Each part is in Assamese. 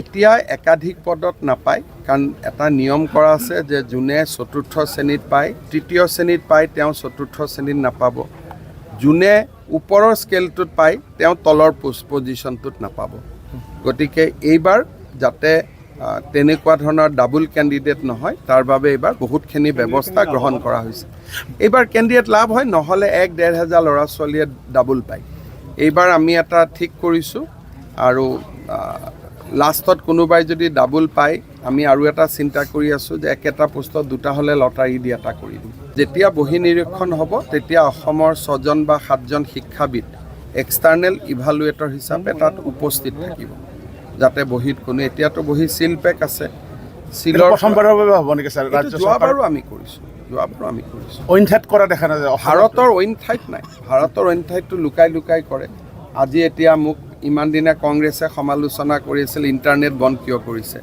এতিয়া একাধিক পদত নাপায়, কাৰণ এটা নিয়ম কৰা আছে যে যোনে চতুৰ্থ শ্ৰেণীত পায়, তৃতীয় শ্ৰেণীত পায়, তেওঁ চতুৰ্থ শ্ৰেণীত নাপাব। যোনে ওপৰৰ স্কেলটোত পায়, তেওঁ তলৰ পজিশ্যনটোত নাপাব। গতিকে এইবাৰ যাতে তেনেকুৱা ধৰণৰ ডাবল কেণ্ডিডেট নহয়, তাৰ বাবে এইবাৰ বহুতখিনি ব্যৱস্থা গ্ৰহণ কৰা হৈছে। এইবাৰ কেণ্ডিডেট লাভ হয়, নহ'লে 1-1.5 হাজাৰ ল'ৰা ছোৱালীয়ে ডাবল পায়। এইবাৰ আমি এটা ঠিক কৰিছোঁ, আৰু লাষ্টত কোনোবাই যদি ডাবল পায়, আমি আৰু এটা চিন্তা কৰি আছোঁ যে একেটা পোষ্টত দুটা হ'লে লটাৰী দি এটা কৰি দিম। যেতিয়া বহি নিৰীক্ষণ হ'ব, তেতিয়া অসমৰ 6জন বা 7জন শিক্ষাবিদ এক্সটাৰ্নেল ইভালুৱেটৰ হিচাপে তাত উপস্থিত থাকিব, যাতে বহীত কোনো, এতিয়াতো বহী চিল পেক আছে, চিলৰ প্ৰথমবাৰৰ বাবে হ'ব নেকি ছাৰ? যোৱাবাৰো আমি কৰিছোঁ, অইন ঠাইত কৰা দেখা নাযায়। ভাৰতৰ অইন ঠাইত নাই, ভাৰতৰ অইন ঠাইতটো লুকাই লুকাই কৰে। আজি এতিয়া মোক ইমান দিনে কংগ্ৰেছে সমালোচনা কৰিছিল ইণ্টাৰনেট বন্ধ কিয় কৰিছে।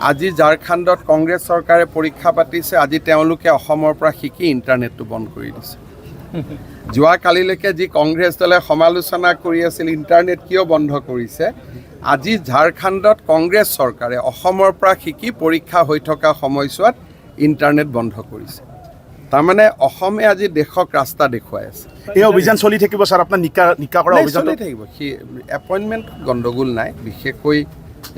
আজি ঝাৰখণ্ডত কংগ্ৰেছ চৰকাৰে পৰীক্ষা পাতিছে, আজি তেওঁলোকে অসমৰ পৰা শিকি ইণ্টাৰনেটটো বন্ধ কৰি দিছে। যোৱাকালিলৈকে যি কংগ্ৰেছ দলে সমালোচনা কৰি আছিল ইণ্টাৰনেট কিয় বন্ধ কৰিছে, আজি ঝাৰখণ্ডত কংগ্ৰেছ চৰকাৰে অসমৰ পৰা শিকি পৰীক্ষা হৈ থকা সময়ছোৱাত ইণ্টাৰনেট বন্ধ কৰিছে। তাৰমানে অসমে আজি দেশক ৰাস্তা দেখুৱাই আছে। এই অভিযান চলি থাকিব ছাৰ, আপোনাৰ নিকা কৰা অভিযান চলি থাকিব। এপইণ্টমেণ্ট গণ্ডগোল নাই, বিশেষকৈ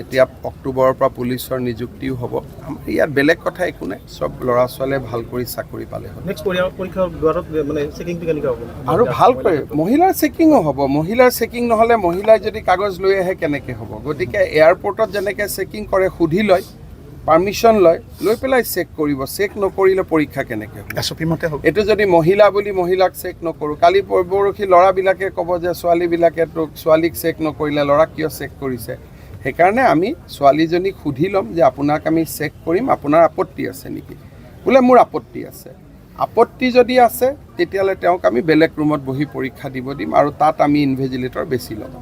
এতিয়া অক্টোবৰৰ পৰা পুলিচৰ নিযুক্তিও হ'ব। আমাৰ ইয়াত বেলেগ কথা একো নাই, চব ল'ৰা ছোৱালীয়ে ভাল কৰি চাকৰি পালে হ'ল। আৰু ভাল কৰি মহিলাৰ চেকিঙো হ'ব। মহিলাৰ চেকিং নহ'লে মহিলাই যদি কাগজ লৈ আহে কেনেকৈ হ'ব? গতিকে এয়াৰপৰ্টত যেনেকৈ চেকিং কৰে, সুধি লয়, পাৰ্মিশ্যন লয়, লৈ পেলাই চেক কৰিব। চেক নকৰিলে পৰীক্ষা কেনেকৈ হ'ব? এইটো যদি মহিলা বুলি মহিলাক চেক নকৰোঁ, কালি পৰহি ল'ৰাবিলাকে ক'ব যে ছোৱালীবিলাকে তোক ছোৱালীক চেক নকৰিলে, ল'ৰাক কিয় চেক কৰিছে? সেইকাৰণে আমি ছোৱালীজনীক সুধি ল'ম যে আপোনাক আমি চেক কৰিম, আপোনাৰ আপত্তি আছে নেকি? বোলে মোৰ আপত্তি আছে। আপত্তি যদি আছে তেতিয়াহ'লে তেওঁক আমি বেলেগ ৰুমত বহি পৰীক্ষা দিব দিম, আৰু তাত আমি ইনভেজিলেটৰ বেছি ল'ম।